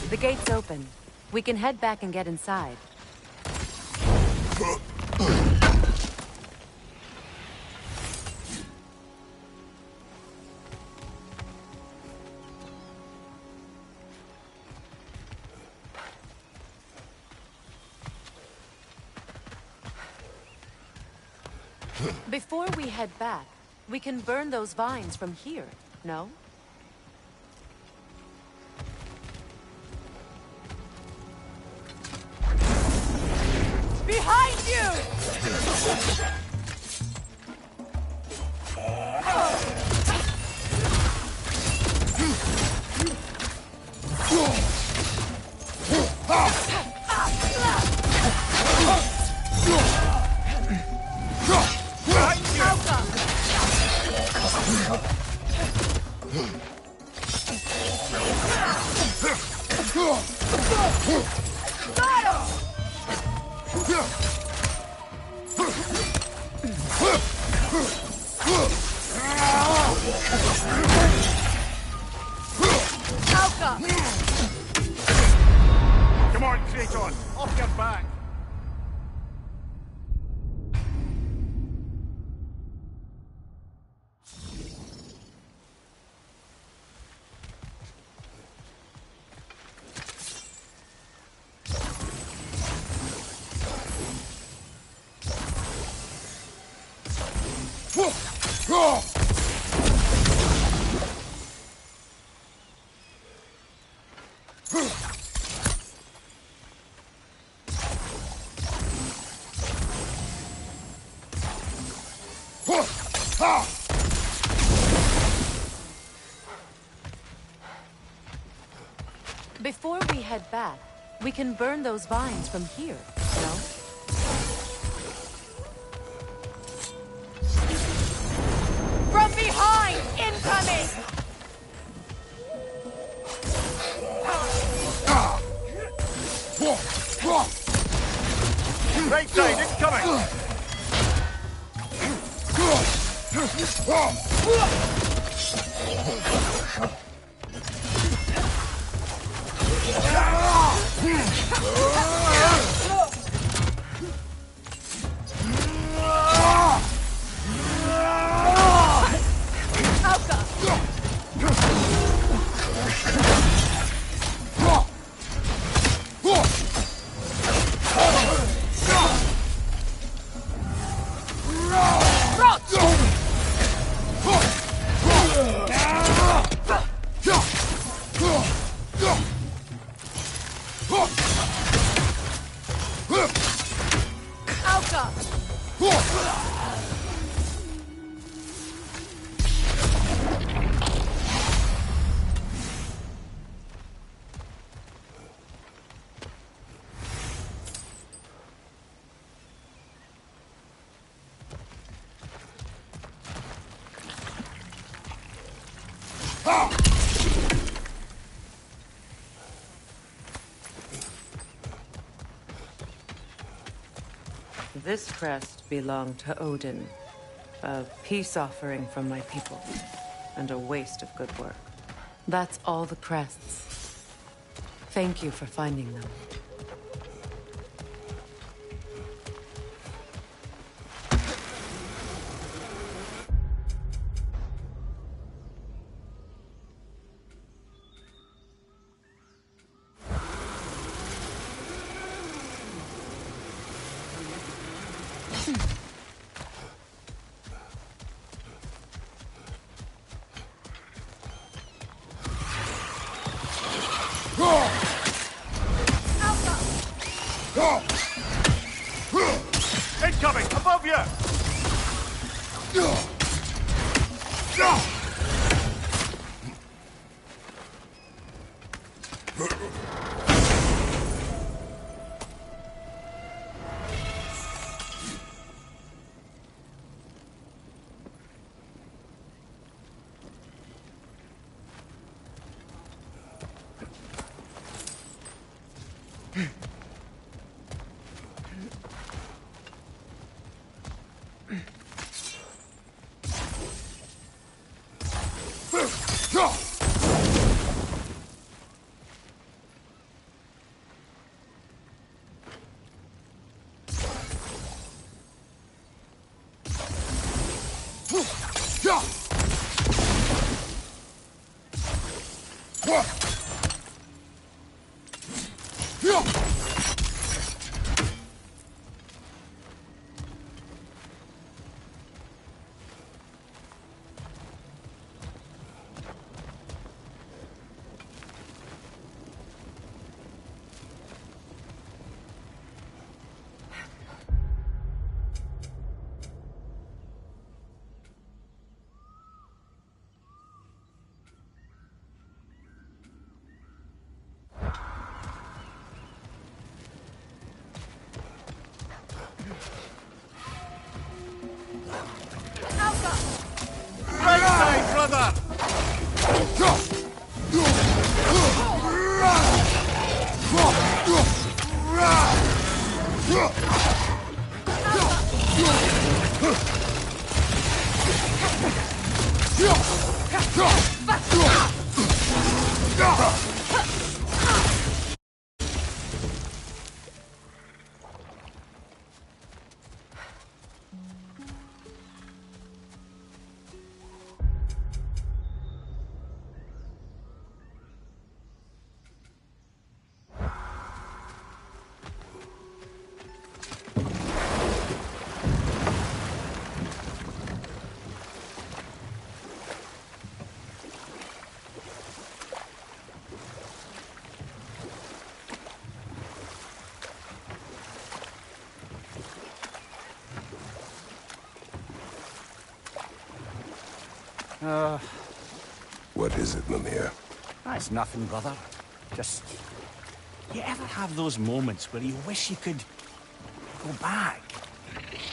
The gate's open. We can head back and get inside. Before we head back, we can burn those vines from here, no? Behind you! Come on, Kraton! Off your back! Before we head back, we can burn those vines from here, no? From behind! Incoming! Right side, incoming! This crest belonged to Odin, a peace offering from my people, and a waste of good work. That's all the crests. Thank you for finding them. Incoming! Above you! Right side, brother! What is it, Mimir? That's nothing, brother. Just... You ever have those moments where you wish you could go back?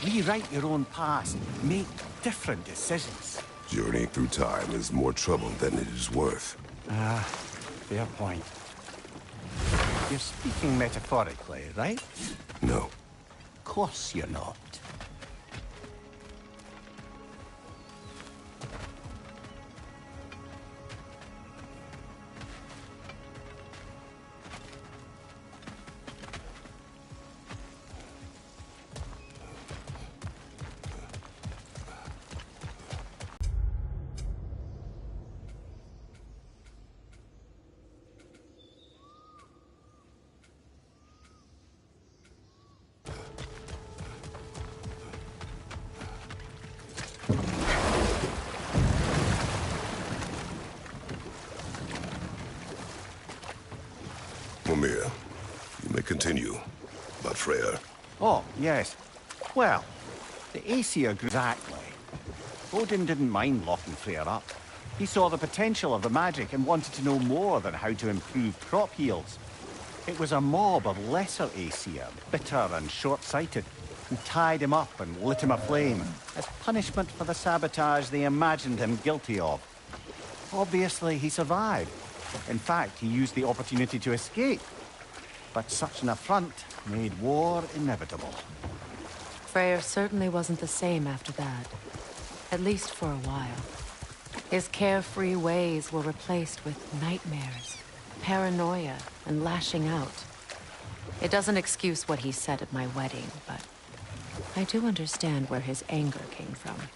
Rewrite your own past, make different decisions? Journeying through time is more trouble than it is worth. Fair point. You're speaking metaphorically, right? No. Of course you're not. Mimir, you may continue, but Freya. Oh, yes. Well, the Aesir grew exactly. Odin didn't mind locking Freyr up. He saw the potential of the magic and wanted to know more than how to improve crop yields. It was a mob of lesser Aesir, bitter and short-sighted, who tied him up and lit him aflame as punishment for the sabotage they imagined him guilty of. Obviously, he survived. In fact, he used the opportunity to escape. But such an affront made war inevitable. Freyr certainly wasn't the same after that. At least for a while. His carefree ways were replaced with nightmares, paranoia, and lashing out. It doesn't excuse what he said at my wedding, but I do understand where his anger came from.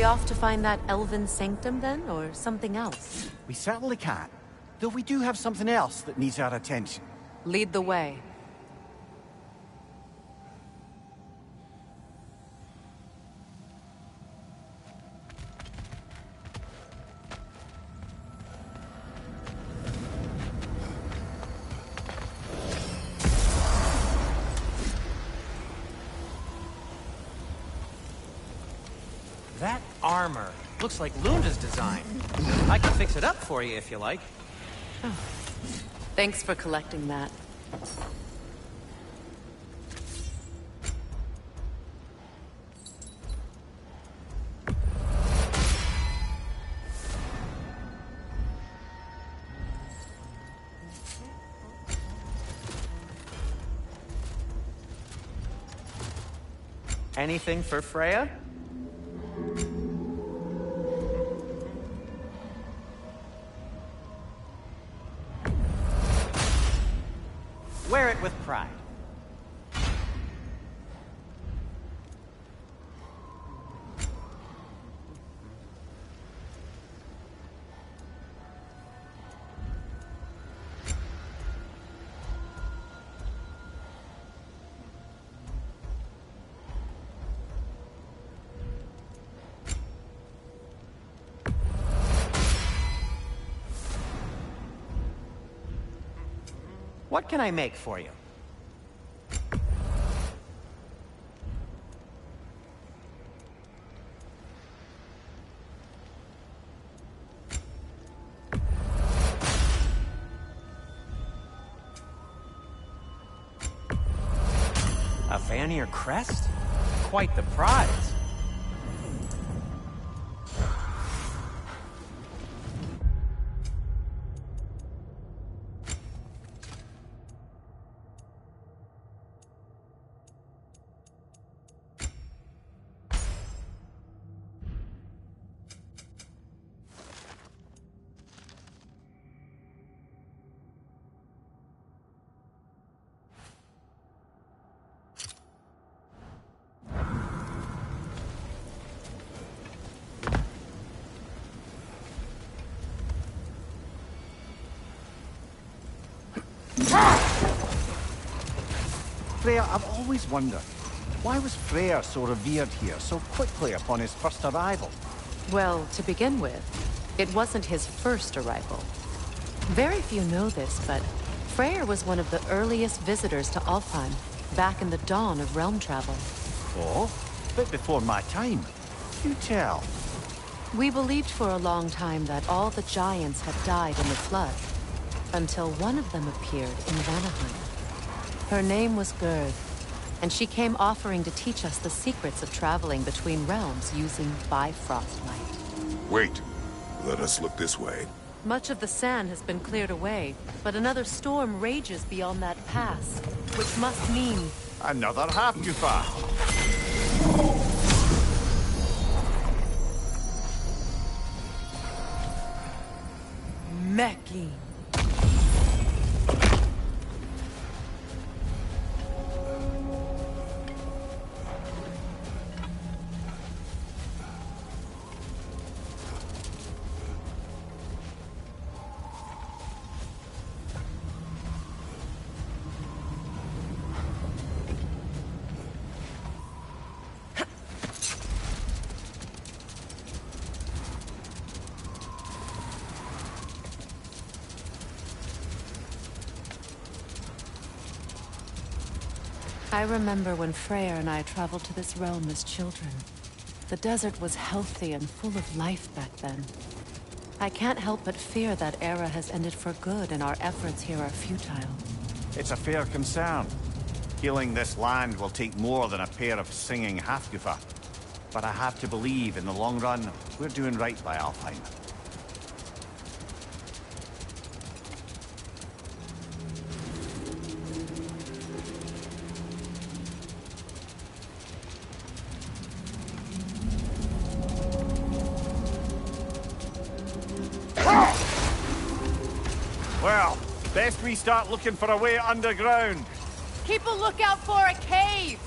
we off to find that elven sanctum then, or something else? We certainly can. Though we do have something else that needs our attention. Lead the way. That armor looks like Lunda's design. I can fix it up for you if you like. Oh. Thanks for collecting that. Anything for Freya? Wear it with pride. What can I make for you? A Vanir crest? Quite the prize. Freya, I've always wondered, why was Freyr so revered here so quickly upon his first arrival? Well, to begin with, it wasn't his first arrival. Very few know this, but Freyr was one of the earliest visitors to Alfheim, back in the dawn of realm travel. Oh, a bit before my time. You tell. We believed for a long time that all the giants had died in the flood, until one of them appeared in Vanaheim. Her name was Gerd, and she came offering to teach us the secrets of traveling between realms using Bifrost light. Wait. Let us look this way. Much of the sand has been cleared away, but another storm rages beyond that pass, which must mean... Another half-Gufa. Meki. I remember when Freyr and I traveled to this realm as children. The desert was healthy and full of life back then. I can't help but fear that era has ended for good and our efforts here are futile. It's a fair concern. Healing this land will take more than a pair of singing half-Gufa. But I have to believe, in the long run, we're doing right by Alfheim. Well, best we start looking for a way underground. Keep a lookout for a cave!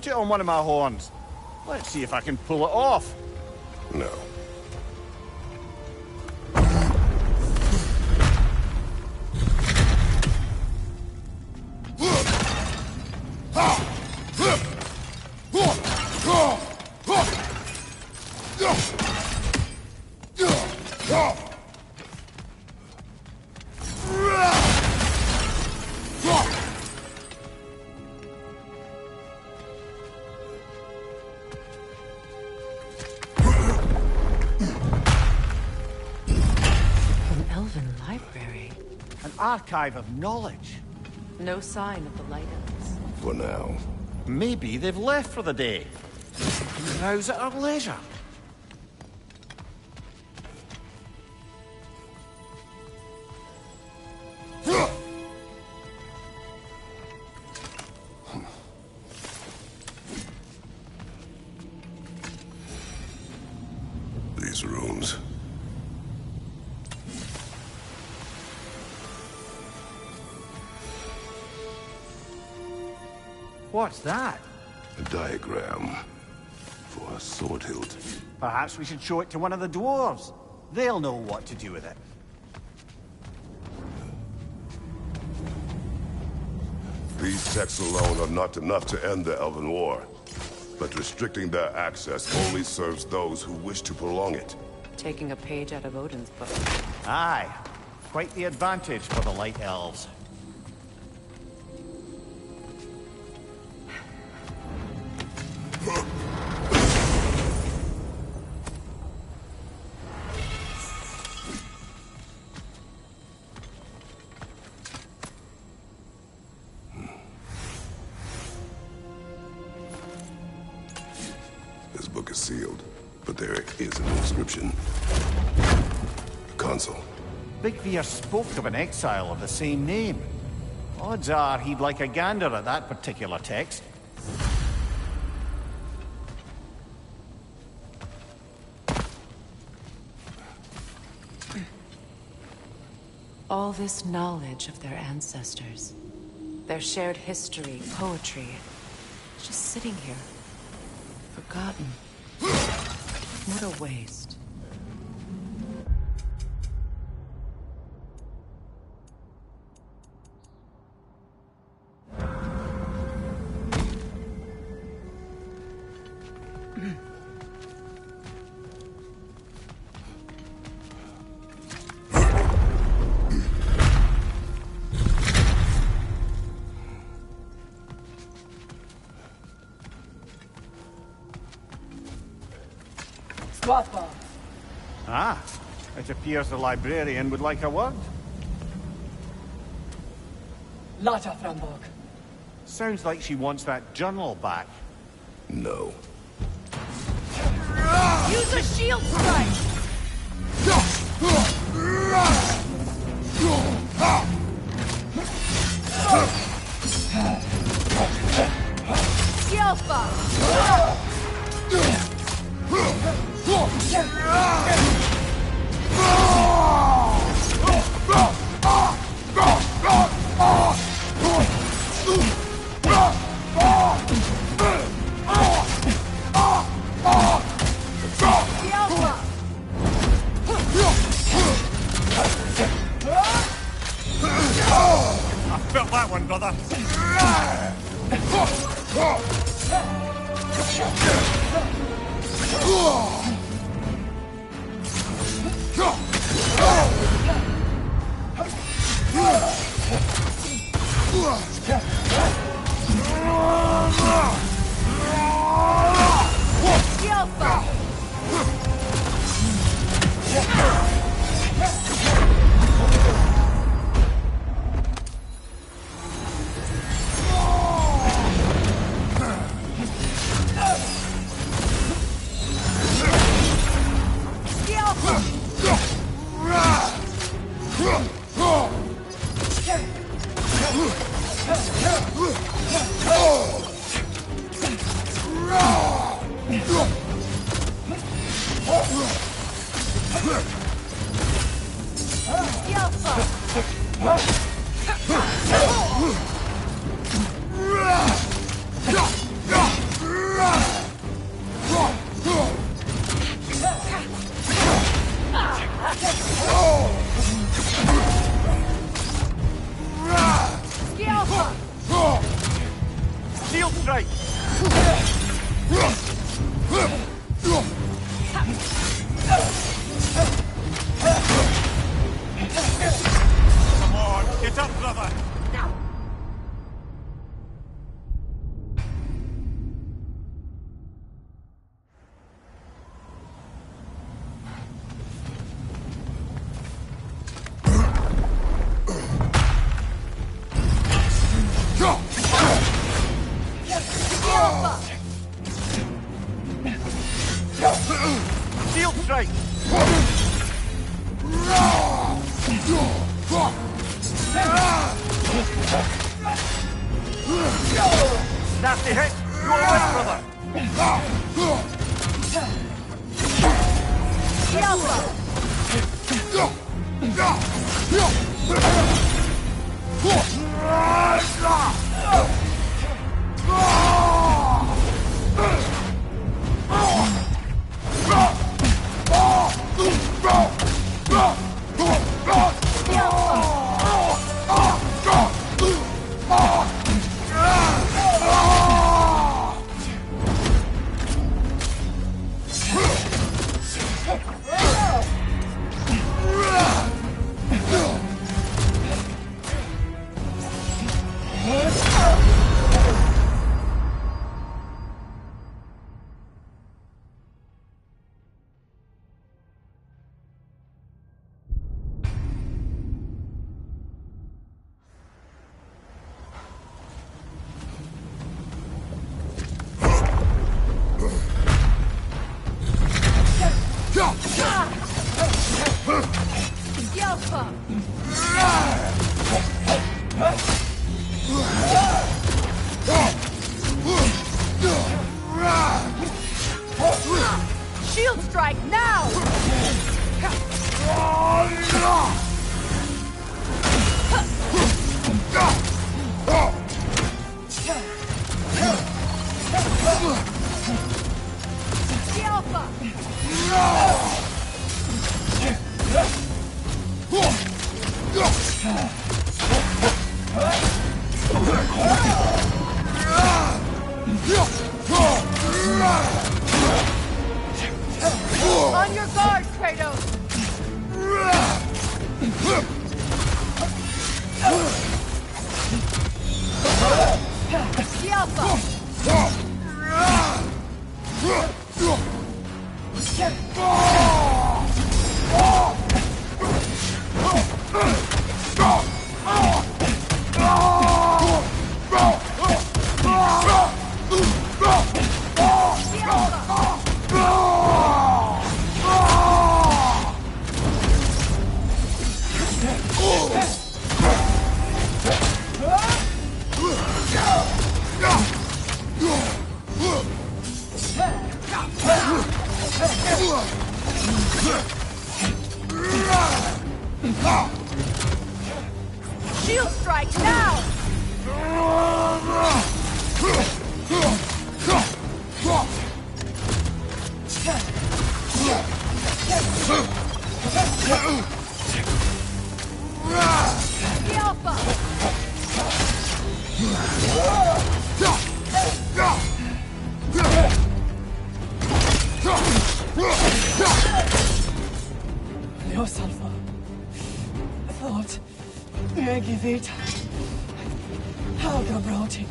Put it on one of my horns. Let's see if I can pull it off. No. An elven library. An archive of knowledge. No sign of the light elves. For now. Maybe they've left for the day. Browse at our leisure. These rooms. What's that? A diagram for a sword hilt. Perhaps we should show it to one of the dwarves. They'll know what to do with it. These texts alone are not enough to end the Elven War. But restricting their access only serves those who wish to prolong it. Taking a page out of Odin's book. Aye. Quite the advantage for the Light Elves. This book is sealed, but there is an inscription. A console. Big Veer spoke of an exile of the same name. Odds are he'd like a gander at that particular text. All this knowledge of their ancestors, their shared history, poetry, just sitting here, forgotten. What a waste. Ah, it appears the librarian would like a word. Lata Frambog. Sounds like she wants that journal back. No. Use a shield strike! I felt that one, brother. strike! Come on, get up, brother! Shield strike! Nasty hit! You're right, brother! Shield strike now! The Alpha! On your guard, Kratos! The Alpha! Shield strike now! The Alpha! Dios, Alpha. I thought Megivita. How Gabroti.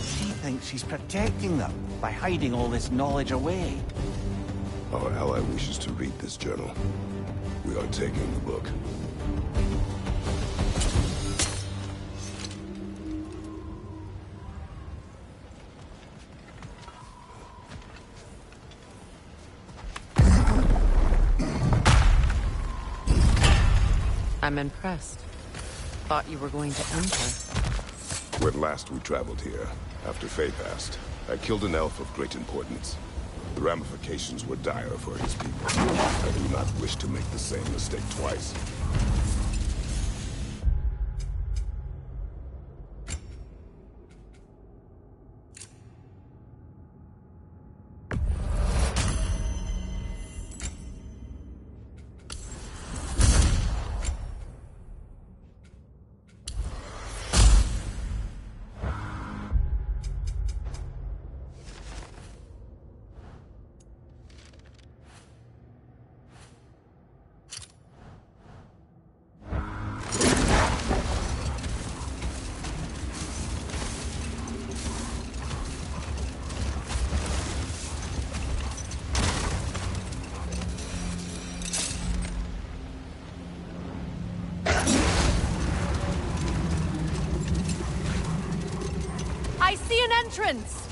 She thinks she's protecting them by hiding all this knowledge away. Our ally wishes to read this journal. We are taking the book. I'm impressed. Thought you were going to enter. When last we traveled here, after Faye passed, I killed an elf of great importance. The ramifications were dire for his people. I do not wish to make the same mistake twice. entrance!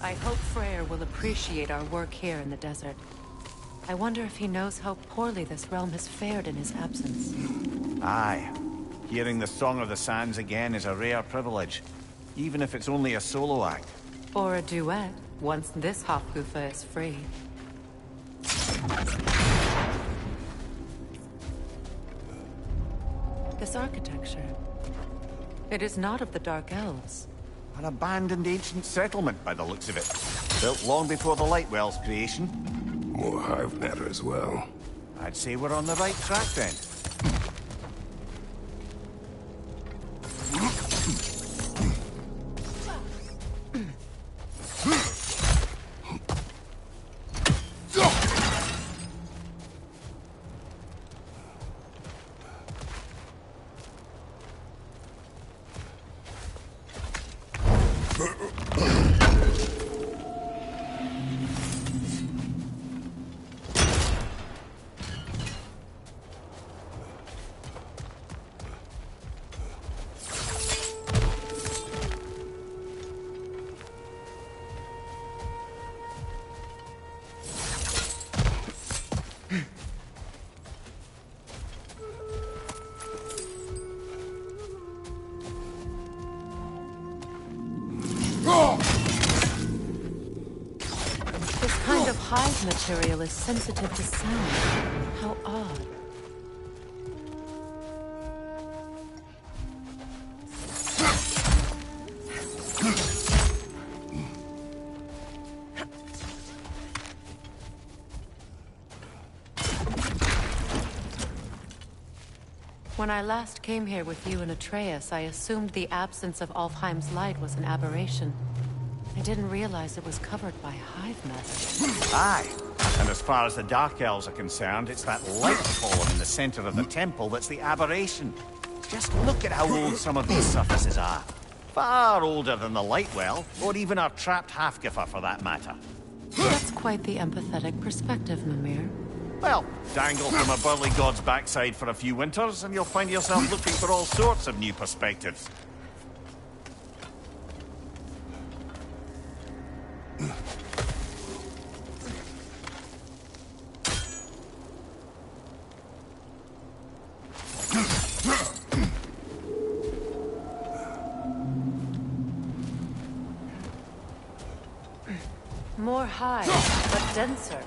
I hope Freyr will appreciate our work here in the desert. I wonder if he knows how poorly this realm has fared in his absence. Aye. Hearing the Song of the Sands again is a rare privilege, even if it's only a solo act. Or a duet, once this Hofgufa is free. This architecture. It is not of the Dark Elves. An abandoned ancient settlement, by the looks of it. Built long before the Lightwell's creation. More hive matter as well. I'd say we're on the right track then. This kind of hive material is sensitive to sound. How odd. When I last came here with you and Atreus, I assumed the absence of Alfheim's light was an aberration. I didn't realize it was covered by hive matter. Aye. And as far as the Dark Elves are concerned, it's that light column in the center of the temple that's the aberration. Just look at how old some of these surfaces are. Far older than the Lightwell, or even our trapped Hafgifer for that matter. That's quite the empathetic perspective, Mimir. Well, dangle from a burly god's backside for a few winters, and you'll find yourself looking for all sorts of new perspectives. More high, but denser.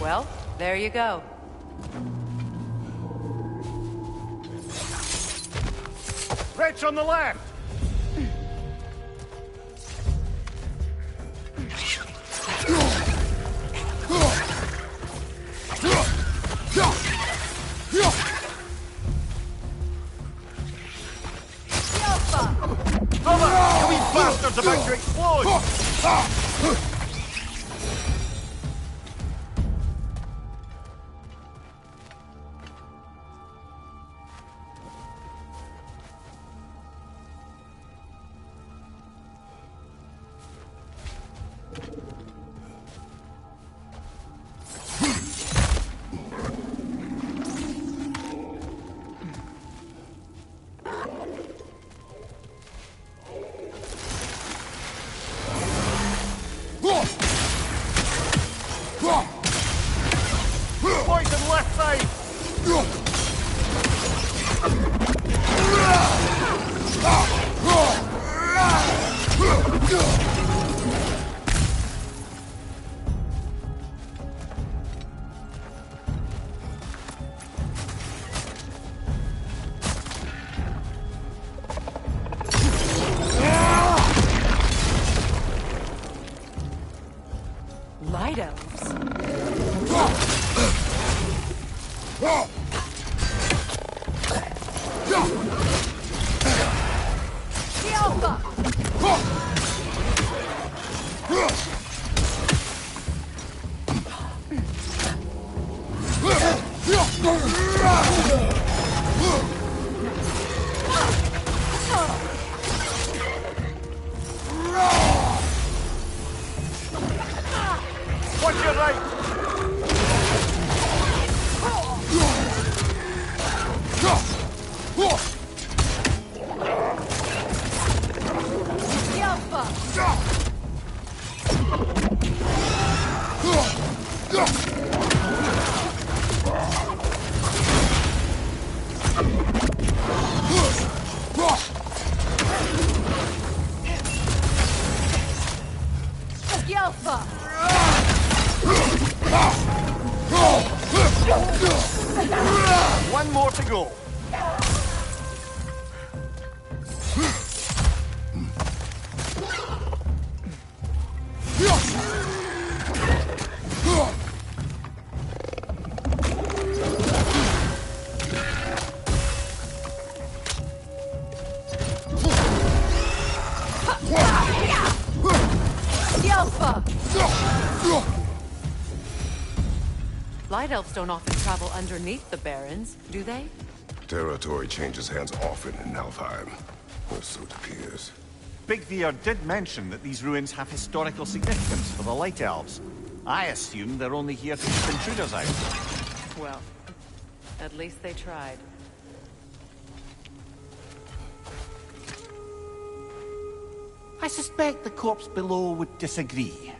Well, there you go. Wretch on the left! Cover! You wee bastards about to explode! Poison left side! Light elves. The Alpha! Alpha! One more to go. Alpha! Light elves don't often travel underneath the barrens, do they? Territory changes hands often in Nalfheim, or so it appears. Big Veer did mention that these ruins have historical significance for the Light Elves. I assume they're only here to keep intruders out. Well, at least they tried. I suspect the corpse below would disagree.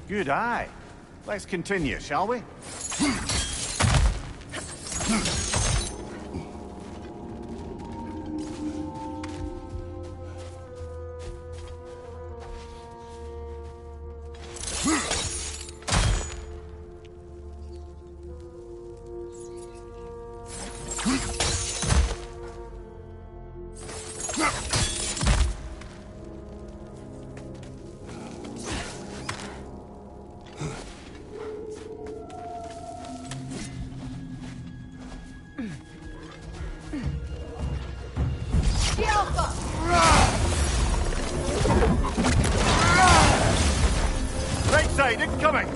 Good eye. Let's continue, shall we? Right side, incoming!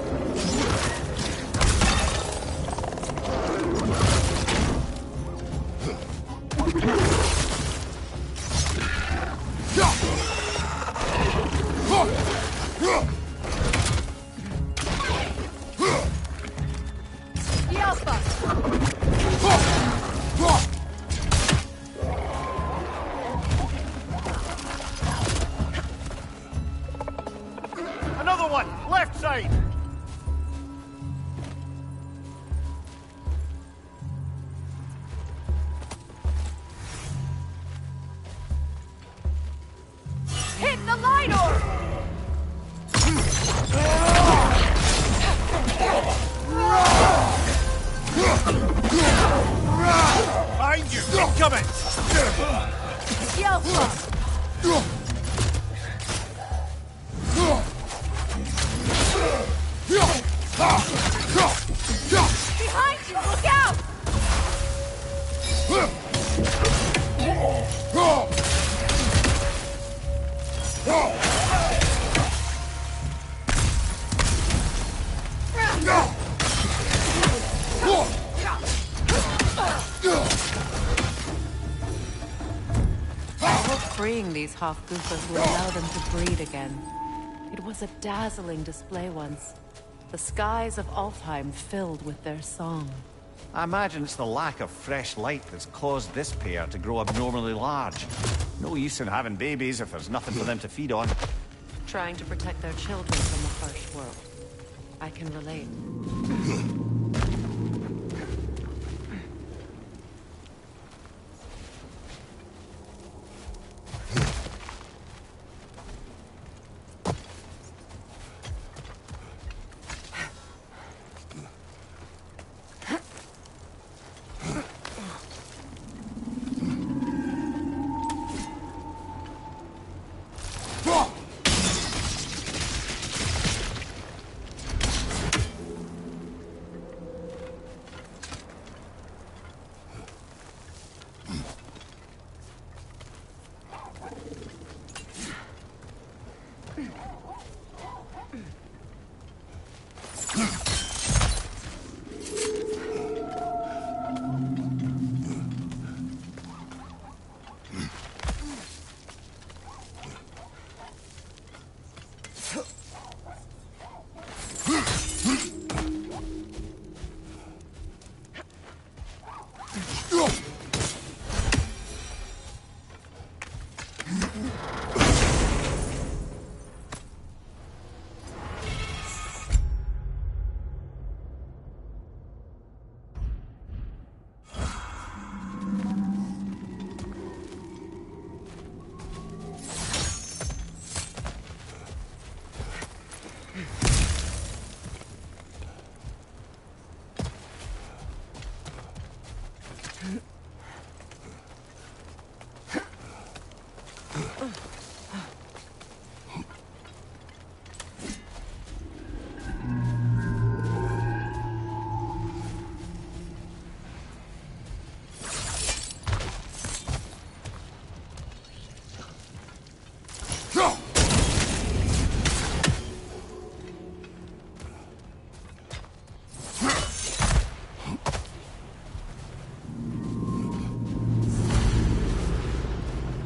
Another one! Left side! Hit the light orb! Behind you! Incoming! Alpha! Behind you! Look out! Freeing these half-goofers will allow them to breed again. It was a dazzling display once. The skies of Alfheim filled with their song. I imagine it's the lack of fresh light that's caused this pair to grow abnormally large. No use in having babies if there's nothing for them to feed on. Trying to protect their children from a harsh world. I can relate.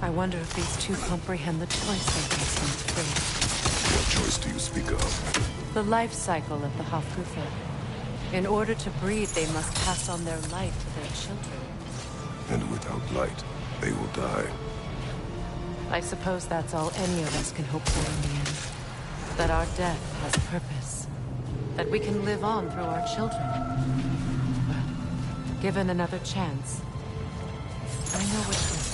I wonder if these two comprehend the choice they face when free. What choice do you speak of? The life cycle of the Hofgufa. In order to breed, they must pass on their light to their children. And without light, they will die. I suppose that's all any of us can hope for in the end. That our death has purpose. That we can live on through our children. Well, given another chance, I know which one.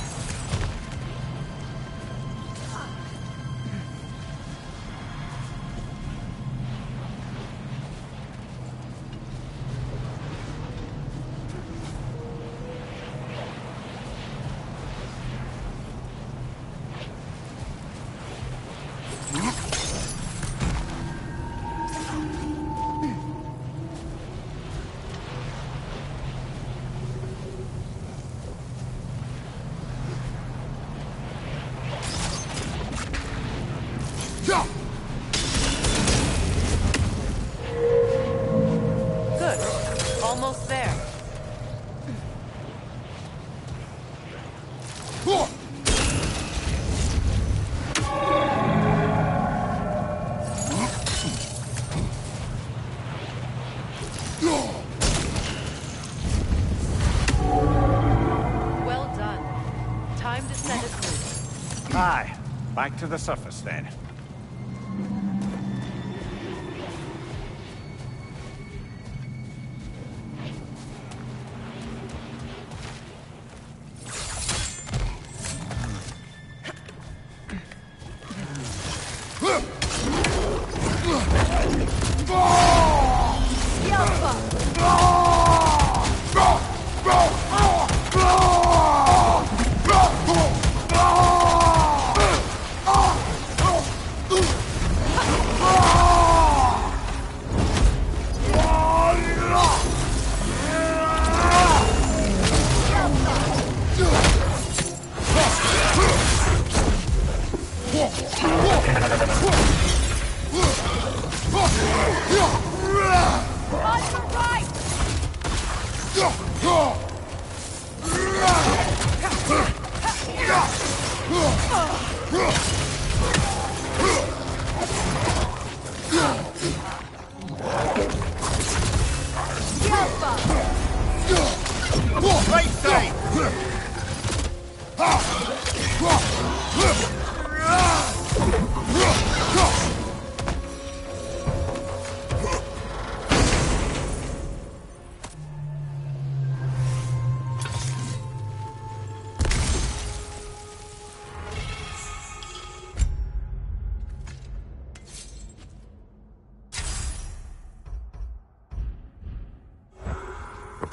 Almost there. Well done. Time to set it loose. Aye, back to the surface then.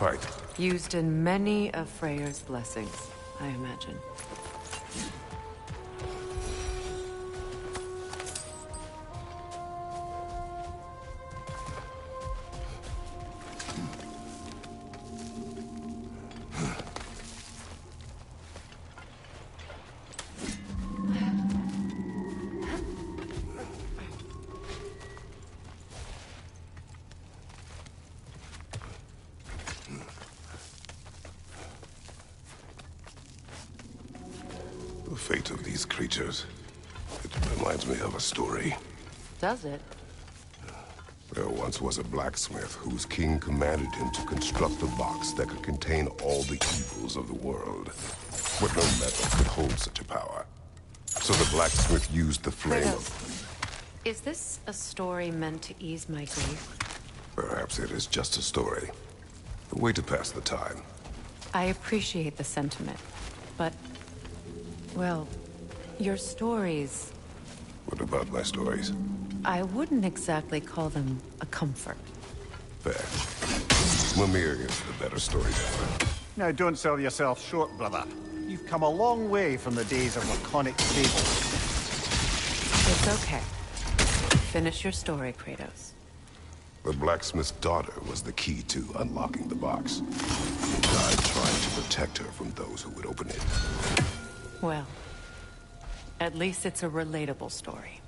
pipe. Used in many of Freyr's blessings, I imagine. The fate of these creatures. It reminds me of a story. Does it? There once was a blacksmith whose king commanded him to construct a box that could contain all the evils of the world. But no metal could hold such a power. So the blacksmith used the flame of... Is this a story meant to ease my grief? Perhaps it is just a story. A way to pass the time. I appreciate the sentiment, but... well, your stories... What about my stories? I wouldn't exactly call them a comfort. Fair. Mimir is the better storyteller. Now, don't sell yourself short, brother. You've come a long way from the days of laconic fables. It's okay. Finish your story, Kratos. The blacksmith's daughter was the key to unlocking the box. He died trying to protect her from those who would open it. Well, at least it's a relatable story.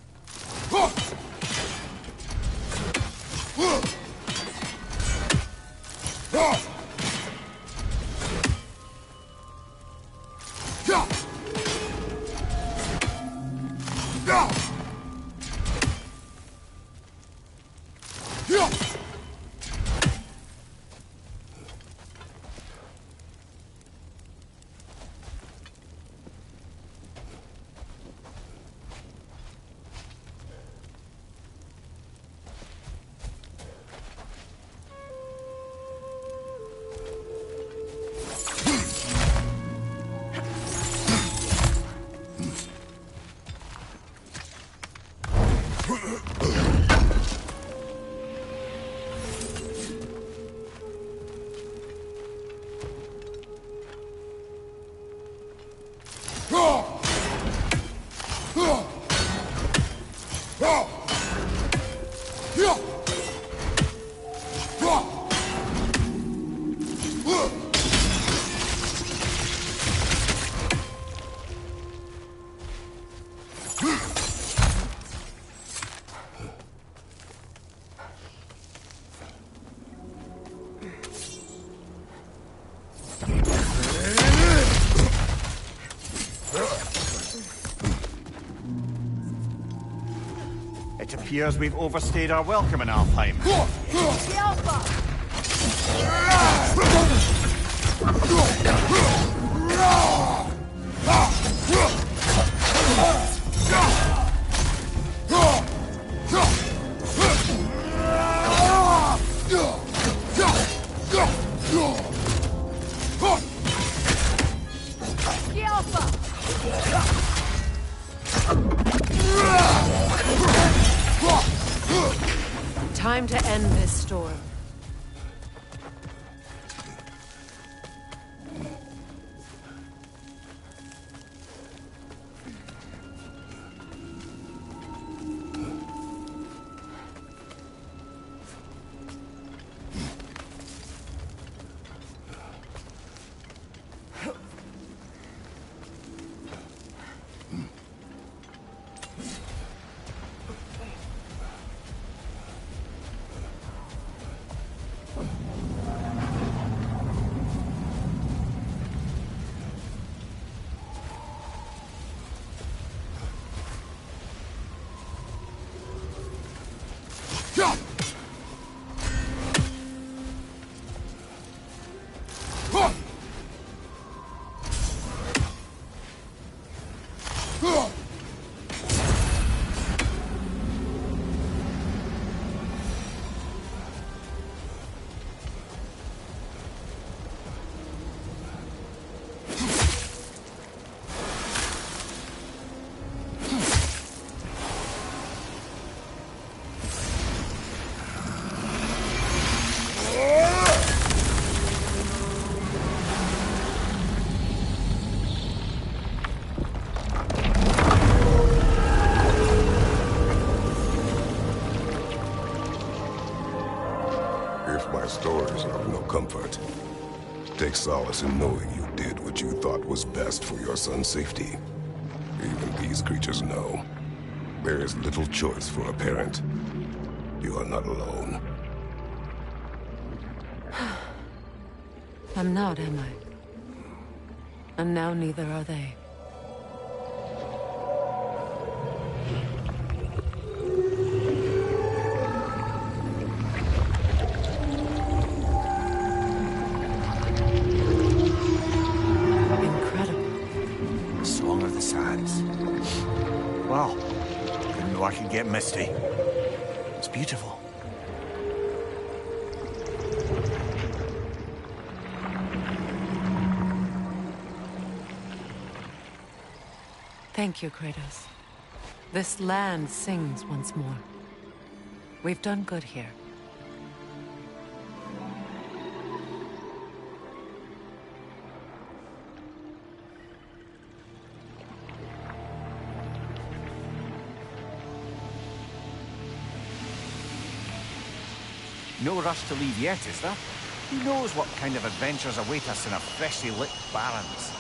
It appears we've overstayed our welcome in Alfheim. The Alpha! The Alpha! Time to end this storm. solace in knowing you did what you thought was best for your son's safety. Even these creatures know. There is little choice for a parent. You are not alone. I'm not, am I? And now neither are they. The Song of the Sands. Wow. Didn't know I could get misty. It's beautiful. Thank you, Kratos. This land sings once more. We've done good here. No rush to leave yet, is there? Who knows what kind of adventures await us in our freshly lit barrens?